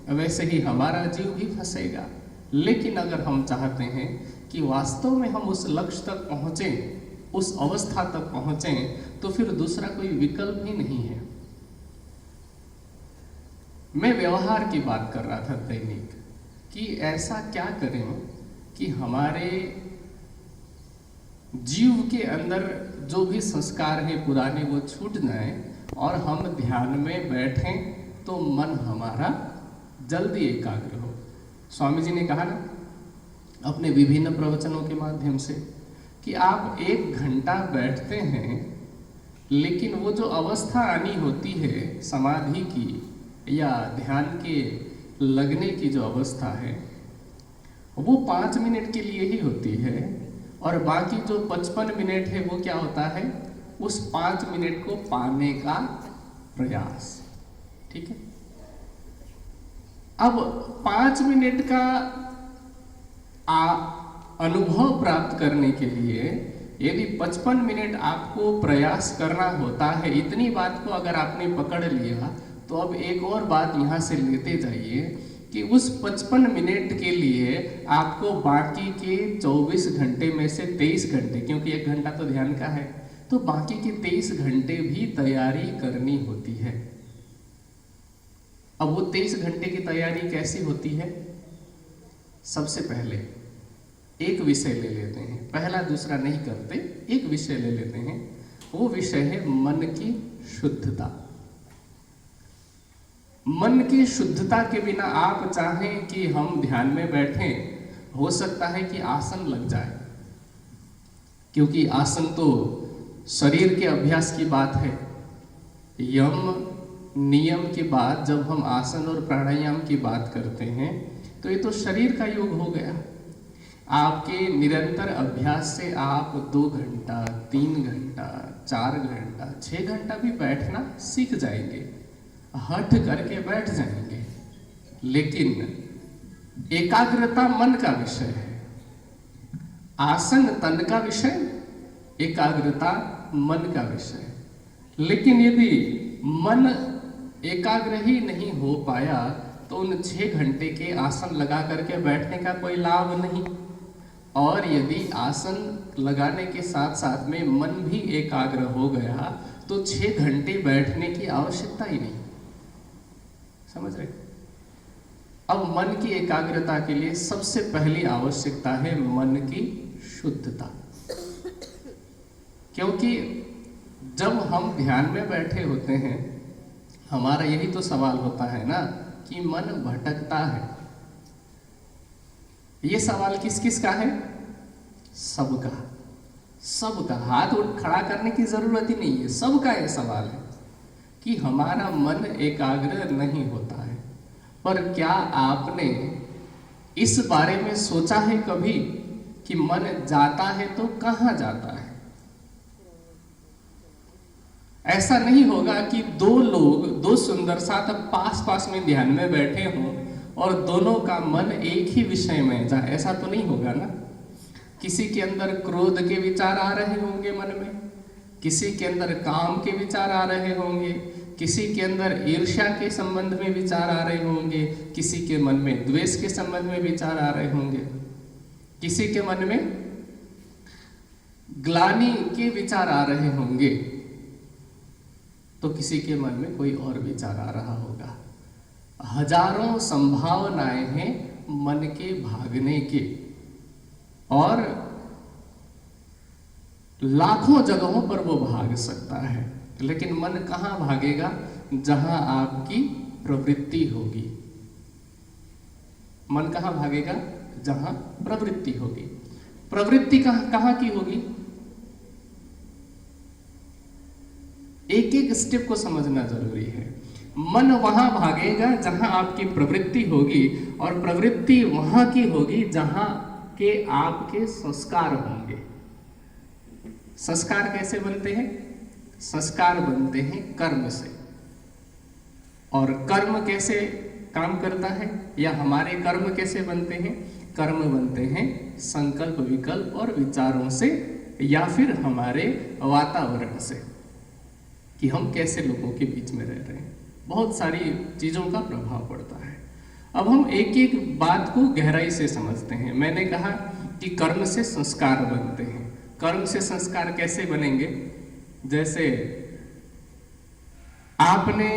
वैसे ही हमारा जीव भी फंसेगा। लेकिन अगर हम चाहते हैं कि वास्तव में हम उस लक्ष्य तक पहुँचें, उस अवस्था तक पहुँचें, तो फिर दूसरा कोई विकल्प ही नहीं है। मैं व्यवहार की बात कर रहा था दैनिक, कि ऐसा क्या करें कि हमारे जीव के अंदर जो भी संस्कार है पुराने वो छूट जाएं और हम ध्यान में बैठें तो मन हमारा जल्दी एकाग्र हो। स्वामी जी ने कहा ना अपने विभिन्न प्रवचनों के माध्यम से कि आप 1 घंटा बैठते हैं, लेकिन वो जो अवस्था आनी होती है समाधि की या ध्यान के लगने की जो अवस्था है वो 5 मिनट के लिए ही होती है, और बाकी जो 55 मिनट है वो क्या होता है, उस 5 मिनट को पाने का प्रयास। ठीक है, अब 5 मिनट का अनुभव प्राप्त करने के लिए यदि 55 मिनट आपको प्रयास करना होता है, इतनी बात को अगर आपने पकड़ लिया तो अब एक और बात यहाँ से लेते जाइए कि उस 55 मिनट के लिए आपको बाकी के 24 घंटे में से 23 घंटे, क्योंकि 1 घंटा तो ध्यान का है, तो बाकी के 23 घंटे भी तैयारी करनी होती है। अब वो 23 घंटे की तैयारी कैसी होती है? सबसे पहले एक विषय ले लेते हैं, पहला दूसरा नहीं करते, एक विषय ले लेते हैं। वो विषय है मन की शुद्धता। मन की शुद्धता के बिना आप चाहें कि हम ध्यान में बैठें, हो सकता है कि आसन लग जाए, क्योंकि आसन तो शरीर के अभ्यास की बात है। यम नियम के बाद जब हम आसन और प्राणायाम की बात करते हैं तो ये तो शरीर का योग हो गया। आपके निरंतर अभ्यास से आप 2 घंटा, 3 घंटा, 4 घंटा, 6 घंटा भी बैठना सीख जाएंगे, हठ करके बैठ जाएंगे। लेकिन एकाग्रता मन का विषय है, आसन तन का विषय, एकाग्रता मन का विषय। लेकिन यदि मन एकाग्र ही नहीं हो पाया तो उन 6 घंटे के आसन लगा करके बैठने का कोई लाभ नहीं, और यदि आसन लगाने के साथ साथ में मन भी एकाग्र हो गया तो 6 घंटे बैठने की आवश्यकता ही नहीं। समझ रहे? अब मन की एकाग्रता के लिए सबसे पहली आवश्यकता है मन की शुद्धता, क्योंकि जब हम ध्यान में बैठे होते हैं हमारा यही तो सवाल होता है ना कि मन भटकता है। ये सवाल किस किस का है? सबका। सबका हाथ उठ खड़ा करने की जरूरत ही नहीं है, सबका ये सवाल है कि हमारा मन एकाग्र नहीं होता है। पर क्या आपने इस बारे में सोचा है कभी कि मन जाता है तो कहाँ जाता है? ऐसा नहीं होगा कि 2 लोग 2 सुंदर साथ पास पास में ध्यान में बैठे हों और दोनों का मन एक ही विषय में जाए, ऐसा तो नहीं होगा ना। किसी के अंदर क्रोध के विचार आ रहे होंगे मन में, किसी के अंदर काम के विचार आ रहे होंगे, किसी के अंदर ईर्ष्या के संबंध में विचार आ रहे होंगे, किसी के मन में द्वेष के संबंध में विचार आ रहे होंगे, किसी के मन में ग्लानि के विचार आ रहे होंगे, तो किसी के मन में कोई और विचार आ रहा होगा। हजारों संभावनाएं हैं मन के भागने के, और लाखों जगहों पर वो भाग सकता है। लेकिन मन कहाँ भागेगा? जहां आपकी प्रवृत्ति होगी। मन कहाँ भागेगा? जहां प्रवृत्ति होगी। प्रवृत्ति कहाँ की होगी? एक एक स्टेप को समझना जरूरी है। मन वहां भागेगा जहां आपकी प्रवृत्ति होगी, और प्रवृत्ति वहां की होगी जहां के आपके संस्कार होंगे। संस्कार कैसे बनते हैं? संस्कार बनते हैं कर्म से। और कर्म कैसे काम करता है, या हमारे कर्म कैसे बनते हैं? कर्म बनते हैं संकल्प, विकल्प और विचारों से, या फिर हमारे वातावरण से, कि हम कैसे लोगों के बीच में रह रहे हैं। बहुत सारी चीज़ों का प्रभाव पड़ता है। अब हम एक एक बात को गहराई से समझते हैं। मैंने कहा कि कर्म से संस्कार बनते हैं। कर्म से संस्कार कैसे बनेंगे? जैसे आपने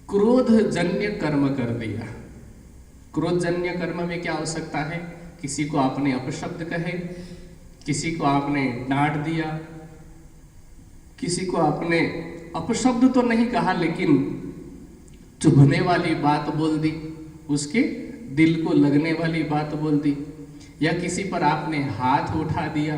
क्रोधजन्य कर्म कर दिया। क्रोधजन्य कर्म में क्या हो सकता है? किसी को आपने अपशब्द कहे, किसी को आपने डांट दिया, किसी को आपने अपशब्द तो नहीं कहा लेकिन चुभने वाली बात बोल दी, उसके दिल को लगने वाली बात बोल दी, या किसी पर आपने हाथ उठा दिया,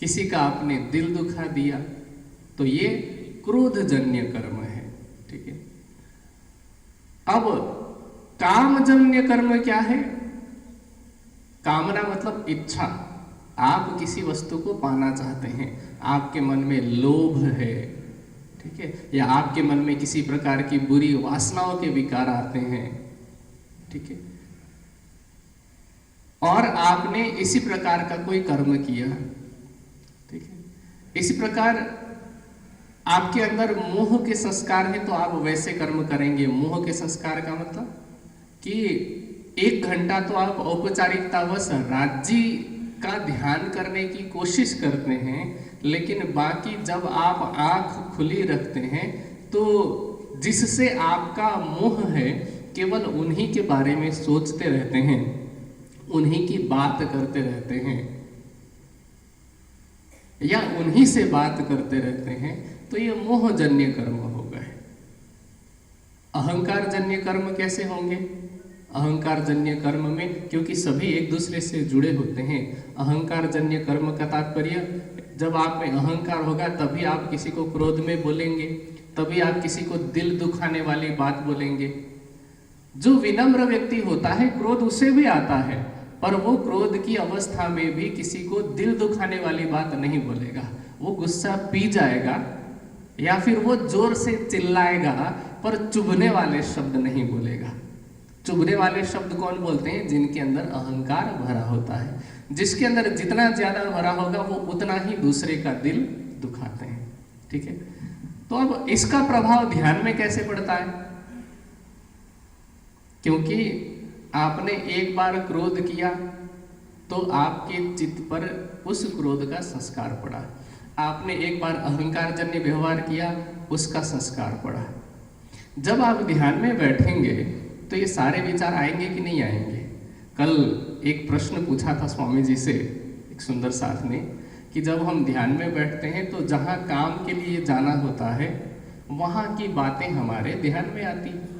किसी का आपने दिल दुखा दिया, तो ये क्रोधजन्य कर्म है। ठीक है। अब कामजन्य कर्म क्या है? कामना मतलब इच्छा। आप किसी वस्तु को पाना चाहते हैं, आपके मन में लोभ है, ठीक है, या आपके मन में किसी प्रकार की बुरी वासनाओं के विकार आते हैं, ठीक है, और आपने इसी प्रकार का कोई कर्म किया, ठीक है। इसी प्रकार आपके अंदर मोह के संस्कार है तो आप वैसे कर्म करेंगे। मोह के संस्कार का मतलब कि 1 घंटा तो आप औपचारिकतावश राज्य का ध्यान करने की कोशिश करते हैं, लेकिन बाकी जब आप आंख खुली रखते हैं तो जिससे आपका मोह है केवल उन्हीं के बारे में सोचते रहते हैं, उन्हीं की बात करते रहते हैं या उन्हीं से बात करते रहते हैं, तो ये मोहजन्य कर्म हो गए। अहंकार जन्य कर्म कैसे होंगे? अहंकार जन्य कर्म में, क्योंकि सभी एक दूसरे से जुड़े होते हैं, अहंकार जन्य कर्म का तात्पर्य जब आप में अहंकार होगा तभी आप किसी को क्रोध में बोलेंगे, तभी आप किसी को दिल दुखाने वाली बात बोलेंगे। जो विनम्र व्यक्ति होता है क्रोध उसे भी आता है, पर वो क्रोध की अवस्था में भी किसी को दिल दुखाने वाली बात नहीं बोलेगा। वो गुस्सा पी जाएगा या फिर वो जोर से चिल्लाएगा, पर चुभने वाले शब्द नहीं बोलेगा। चुभने वाले शब्द कौन बोलते हैं? जिनके अंदर अहंकार भरा होता है। जिसके अंदर जितना ज्यादा भरा होगा वो उतना ही दूसरे का दिल दुखाते हैं। ठीक है। तो अब इसका प्रभाव ध्यान में कैसे पड़ता है? क्योंकि आपने एक बार क्रोध किया तो आपके चित्त पर उस क्रोध का संस्कार पड़ा। आपने एक बार अहंकार जन्य व्यवहार किया, उसका संस्कार पड़ा। जब आप ध्यान में बैठेंगे तो ये सारे विचार आएंगे कि नहीं आएंगे? कल एक प्रश्न पूछा था स्वामी जी से एक सुंदर साथ ने कि जब हम ध्यान में बैठते हैं तो जहाँ काम के लिए जाना होता है वहाँ की बातें हमारे ध्यान में आती हैं।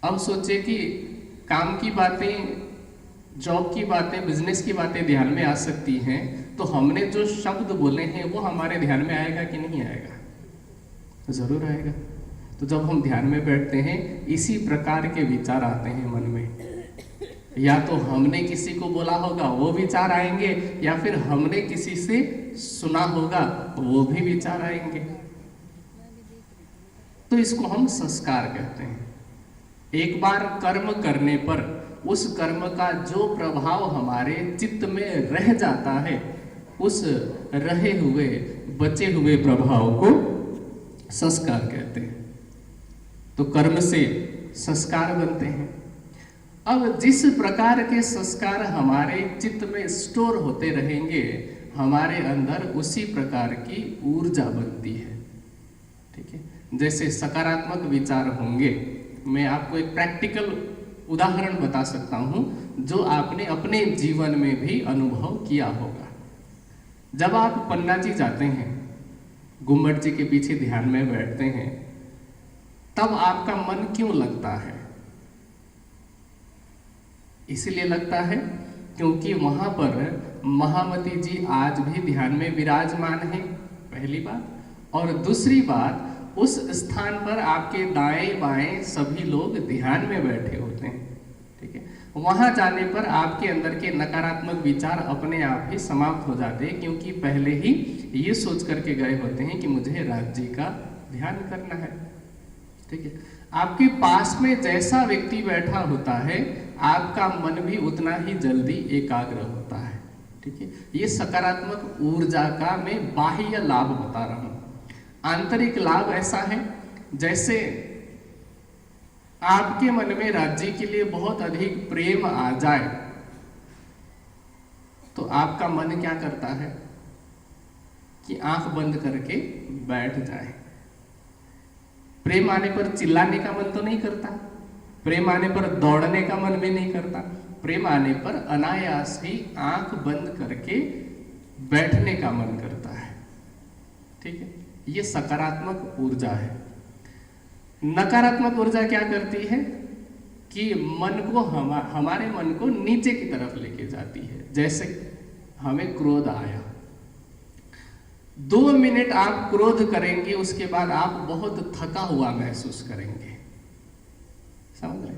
अब सोचे कि काम की बातें, जॉब की बातें, बिजनेस की बातें ध्यान में आ सकती हैं, तो हमने जो शब्द बोले हैं वो हमारे ध्यान में आएगा कि नहीं आएगा? जरूर आएगा। तो जब हम ध्यान में बैठते हैं इसी प्रकार के विचार आते हैं मन में। या तो हमने किसी को बोला होगा वो विचार आएंगे, या फिर हमने किसी से सुना होगा वो भी विचार आएंगे। तो इसको हम संस्कार कहते हैं। एक बार कर्म करने पर उस कर्म का जो प्रभाव हमारे चित्त में रह जाता है, उस रहे हुए बचे हुए प्रभाव को संस्कार कहते हैं। तो कर्म से संस्कार बनते हैं। अब जिस प्रकार के संस्कार हमारे चित्त में स्टोर होते रहेंगे, हमारे अंदर उसी प्रकार की ऊर्जा बनती है। ठीक है। जैसे सकारात्मक विचार होंगे, मैं आपको एक प्रैक्टिकल उदाहरण बता सकता हूं जो आपने अपने जीवन में भी अनुभव किया होगा। जब आप पन्ना जी जाते हैं, गुम्बद जी के पीछे ध्यान में बैठते हैं, तब आपका मन क्यों लगता है? इसलिए लगता है क्योंकि वहां पर महामती जी आज भी ध्यान में विराजमान है, पहली बात। और दूसरी बात, उस स्थान पर आपके दाएं बाएं सभी लोग ध्यान में बैठे होते हैं। ठीक है। वहां जाने पर आपके अंदर के नकारात्मक विचार अपने आप ही समाप्त हो जाते हैं, क्योंकि पहले ही ये सोच करके गए होते हैं कि मुझे राज्य का ध्यान करना है। ठीक है। आपके पास में जैसा व्यक्ति बैठा होता है, आपका मन भी उतना ही जल्दी एकाग्र होता है। ठीक है। ये सकारात्मक ऊर्जा का मैं बाह्य लाभ बता रहा हूं। आंतरिक लाभ ऐसा है, जैसे आपके मन में राज्य के लिए बहुत अधिक प्रेम आ जाए तो आपका मन क्या करता है कि आंख बंद करके बैठ जाए। प्रेम आने पर चिल्लाने का मन तो नहीं करता, प्रेम आने पर दौड़ने का मन भी नहीं करता, प्रेम आने पर अनायास ही आंख बंद करके बैठने का मन करता है। ठीक है, ये सकारात्मक ऊर्जा है। नकारात्मक ऊर्जा क्या करती है कि मन को हमारे मन को नीचे की तरफ लेके जाती है। जैसे हमें क्रोध आया, 2 मिनट आप क्रोध करेंगे, उसके बाद आप बहुत थका हुआ महसूस करेंगे। समझ रहे?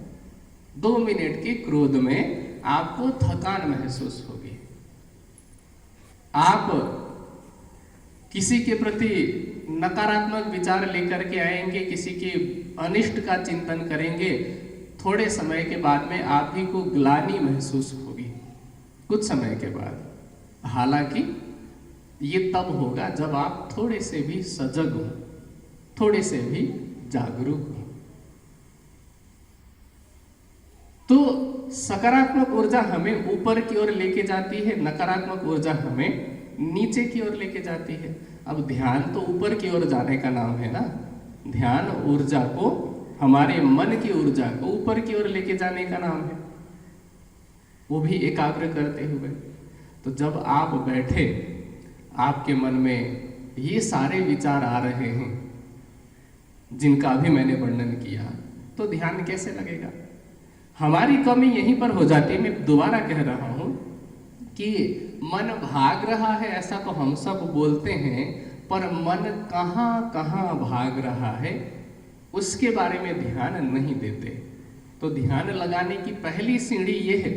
2 मिनट के क्रोध में आपको थकान महसूस होगी। आप किसी के प्रति नकारात्मक विचार लेकर के आएंगे, किसी के अनिष्ट का चिंतन करेंगे, थोड़े समय के बाद में आप ही को ग्लानि महसूस होगी, कुछ समय के बाद। हालांकि ये तब होगा जब आप थोड़े से भी सजग हो, थोड़े से भी जागरूक हो। तो सकारात्मक ऊर्जा हमें ऊपर की ओर लेके जाती है, नकारात्मक ऊर्जा हमें नीचे की ओर लेके जाती है। अब ध्यान तो ऊपर की ओर जाने का नाम है ना। ध्यान ऊर्जा को, हमारे मन की ऊर्जा को ऊपर की ओर लेके जाने का नाम है, वो भी एकाग्र करते हुए। तो जब आप बैठे, आपके मन में ये सारे विचार आ रहे हैं जिनका अभी मैंने वर्णन किया, तो ध्यान कैसे लगेगा? हमारी कमी यहीं पर हो जाती है। मैं दोबारा कह रहा हूं कि मन भाग रहा है ऐसा तो हम सब बोलते हैं, पर मन कहाँ कहाँ भाग रहा है उसके बारे में ध्यान नहीं देते। तो ध्यान लगाने की पहली सीढ़ी ये है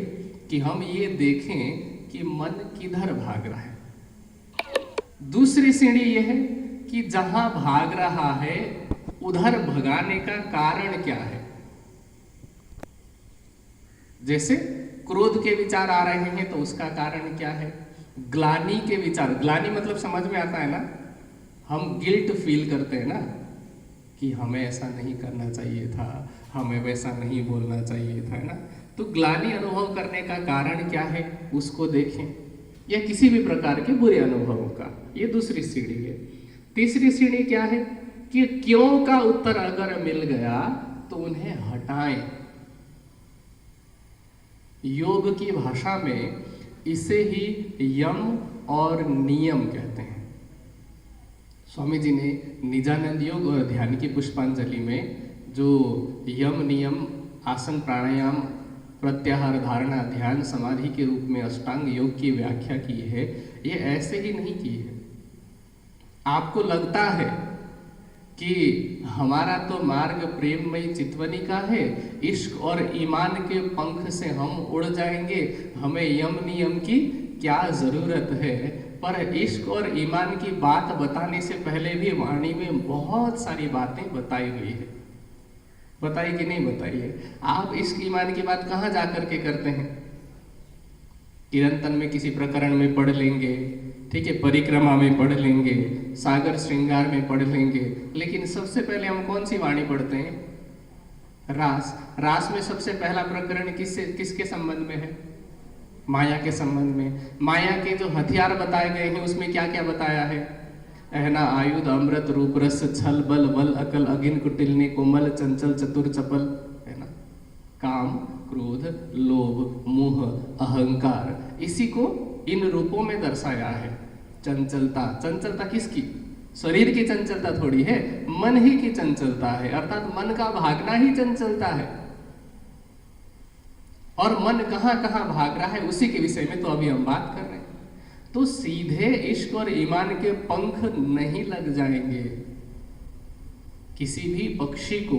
कि हम ये देखें कि मन किधर भाग रहा है। दूसरी सीढ़ी ये है कि जहां भाग रहा है उधर भगाने का कारण क्या है। जैसे क्रोध के विचार आ रहे हैं तो उसका कारण क्या है। ग्लानि के विचार, ग्लानि मतलब समझ में आता है ना, हम गिल्ट फील करते हैं ना कि हमें ऐसा नहीं करना चाहिए था, हमें वैसा नहीं बोलना चाहिए था, है ना। तो ग्लानि अनुभव करने का कारण क्या है उसको देखें, या किसी भी प्रकार के बुरे अनुभवों का। ये दूसरी सीढ़ी है। तीसरी सीढ़ी क्या है कि क्यों का उत्तर अगर मिल गया तो उन्हें हटाएं। योग की भाषा में इसे ही यम और नियम कहते हैं। स्वामी जी ने निजानंद योग और ध्यान की पुष्पांजलि में जो यम नियम, आसन, प्राणायाम, प्रत्याहार, धारणा, ध्यान, समाधि के रूप में अष्टांग योग की व्याख्या की है, ये ऐसे ही नहीं की है। आपको लगता है कि हमारा तो मार्ग प्रेममयी चितवनी का है, इश्क और ईमान के पंख से हम उड़ जाएंगे, हमें यम नियम की क्या जरूरत है। पर इश्क और ईमान की बात बताने से पहले भी वाणी में बहुत सारी बातें बताई हुई है। बताई कि नहीं बताई है? आप इश्क ईमान की बात कहाँ जा करके करते हैं? किरंतन में किसी प्रकरण में पढ़ लेंगे, ठीक है, परिक्रमा में पढ़ लेंगे, सागर श्रृंगार में पढ़ लेंगे, लेकिन सबसे पहले हम कौन सी वाणी पढ़ते हैं? रास। रास में सबसे पहला प्रकरण किसके संबंध में है? माया के संबंध में। माया के जो हथियार बताए गए हैं उसमें क्या क्या बताया है? अहना, आयुध, अमृत, रूप, रस, छल, बल, वल, अकल, अगिन, कुटिलनी, कोमल, चंचल, चतुर, चपल, है ना। काम, क्रोध, लोभ, मोह, अहंकार, इसी को इन रूपों में दर्शाया है। चंचलता, चंचलता किसकी? शरीर की चंचलता थोड़ी है, मन ही की चंचलता है, अर्थात मन का भागना ही चंचलता है। और मन कहां कहां भाग रहा है उसी के विषय में तो अभी हम बात कर रहे हैं। तो सीधे इश्क और ईमान के पंख नहीं लग जाएंगे। किसी भी पक्षी को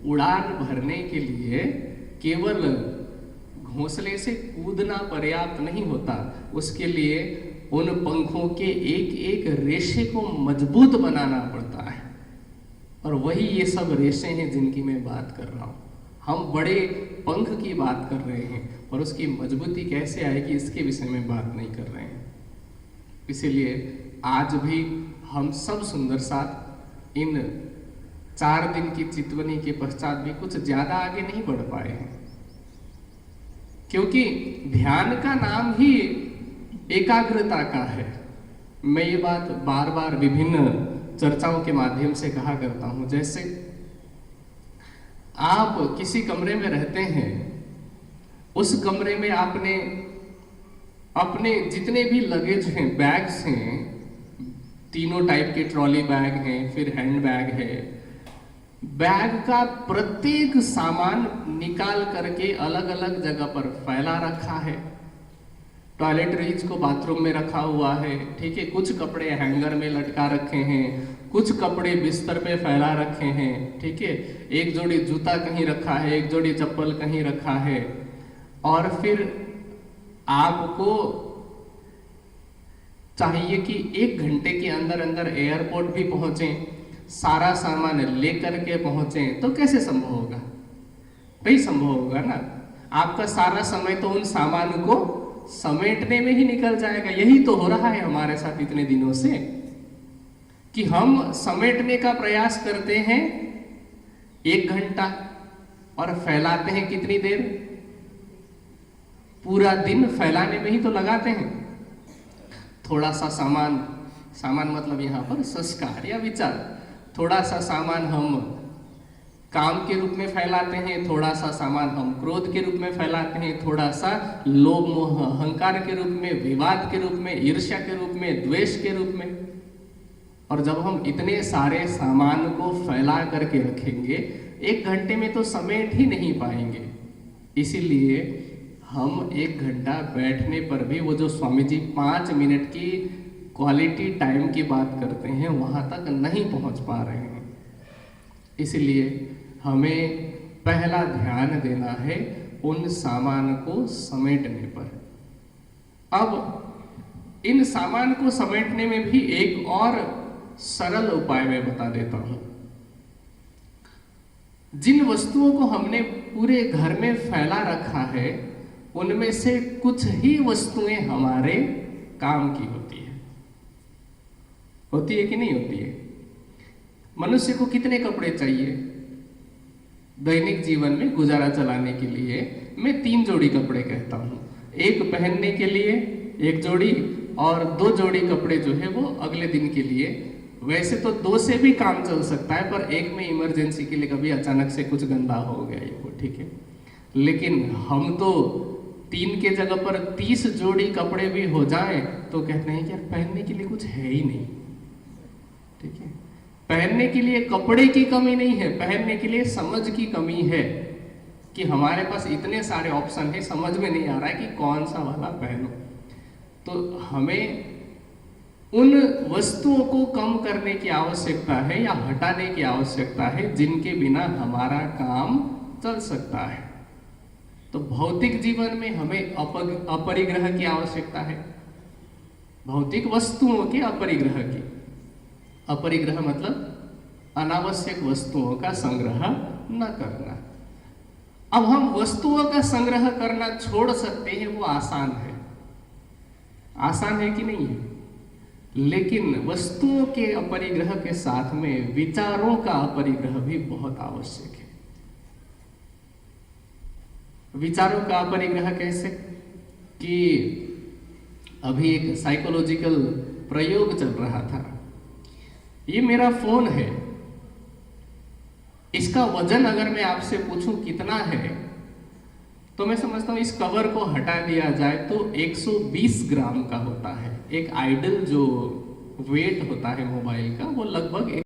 उड़ान भरने के लिए केवल घोंसले से कूदना पर्याप्त नहीं होता, उसके लिए उन पंखों के एक एक रेशे को मजबूत बनाना पड़ता है। और वही ये सब रेशे हैं जिनकी मैं बात कर रहा हूं। हम बड़े पंख की बात कर रहे हैं और उसकी मजबूती कैसे आएगी इसके विषय में बात नहीं कर रहे हैं। इसीलिए आज भी हम सब सुंदर साथ इन 4 दिन की चितवनी के पश्चात भी कुछ ज्यादा आगे नहीं बढ़ पाए हैं, क्योंकि ध्यान का नाम ही एकाग्रता का है। मैं ये बात बार बार विभिन्न चर्चाओं के माध्यम से कहा करता हूं। जैसे आप किसी कमरे में रहते हैं, उस कमरे में आपने अपने जितने भी लगेज हैं, बैग्स हैं, तीनों टाइप के ट्रॉली बैग हैं, फिर हैंड बैग है, बैग का प्रत्येक सामान निकाल करके अलग अलग जगह पर फैला रखा है। टॉयलेटरीज को बाथरूम में रखा हुआ है, ठीक है। कुछ कपड़े हैंगर में लटका रखे हैं, कुछ कपड़े बिस्तर पे फैला रखे हैं, ठीक है। एक जोड़ी जूता कहीं रखा है, एक जोड़ी चप्पल कहीं रखा है। और फिर आपको चाहिए कि 1 घंटे के अंदर अंदर एयरपोर्ट भी पहुंचे, सारा सामान लेकर के पहुंचे, तो कैसे संभव होगा? नहीं संभव होगा ना। आपका सारा समय तो उन सामान को समेटने में ही निकल जाएगा। यही तो हो रहा है हमारे साथ इतने दिनों से, कि हम समेटने का प्रयास करते हैं 1 घंटा और फैलाते हैं कितनी देर? पूरा दिन फैलाने में ही तो लगाते हैं। थोड़ा सा सामान मतलब यहाँ पर संस्कार या विचार, थोड़ा सा सामान हम काम के रूप में फैलाते हैं, थोड़ा सा सामान हम क्रोध के रूप में फैलाते हैं, थोड़ा सा लोभ मोह अहंकार के रूप में, विवाद के रूप में, ईर्ष्या के रूप में, द्वेष के रूप में। और जब हम इतने सारे सामान को फैला करके रखेंगे, 1 घंटे में तो समेट ही नहीं पाएंगे। इसीलिए हम 1 घंटा बैठने पर भी वो जो स्वामी जी 5 मिनट की क्वालिटी टाइम की बात करते हैं, वहां तक नहीं पहुंच पा रहे हैं। इसलिए हमें पहला ध्यान देना है उन सामान को समेटने पर। अब इन सामान को समेटने में भी एक और सरल उपाय मैं बता देता हूं। जिन वस्तुओं को हमने पूरे घर में फैला रखा है, उनमें से कुछ ही वस्तुएं हमारे काम की होती है कि नहीं होती है? मनुष्य को कितने कपड़े चाहिए दैनिक जीवन में गुजारा चलाने के लिए? मैं 3 जोड़ी कपड़े कहता हूं। एक पहनने के लिए 1 जोड़ी, और 2 जोड़ी कपड़े जो है वो अगले दिन के लिए। वैसे तो 2 से भी काम चल सकता है, पर एक में इमरजेंसी के लिए कभी अचानक से कुछ गंदा हो गया ये वो, ठीक है। लेकिन हम तो 3 के जगह पर 30 जोड़ी कपड़े भी हो जाए तो कहते हैं कि यार पहनने के लिए कुछ है ही नहीं, ठीक है। पहनने के लिए कपड़े की कमी नहीं है, पहनने के लिए समझ की कमी है कि हमारे पास इतने सारे ऑप्शन है, समझ में नहीं आ रहा है कि कौन सा वाला पहनो। तो हमें उन वस्तुओं को कम करने की आवश्यकता है या हटाने की आवश्यकता है जिनके बिना हमारा काम चल सकता है। तो भौतिक जीवन में हमें अपरिग्रह की आवश्यकता है, भौतिक वस्तुओं के अपरिग्रह की। अपरिग्रह मतलब अनावश्यक वस्तुओं का संग्रह न करना। अब हम वस्तुओं का संग्रह करना छोड़ सकते हैं, वो आसान है। आसान है कि नहीं है? लेकिन वस्तुओं के अपरिग्रह के साथ में विचारों का अपरिग्रह भी बहुत आवश्यक है। विचारों का अपरिग्रह कैसे? कि अभी एक साइकोलॉजिकल प्रयोग चल रहा था। ये मेरा फोन है, इसका वजन अगर मैं आपसे पूछूं कितना है, तो मैं समझता हूं इस कवर को हटा दिया जाए तो 120 ग्राम का होता है। एक आइडल जो वेट होता है मोबाइल का, वो लगभग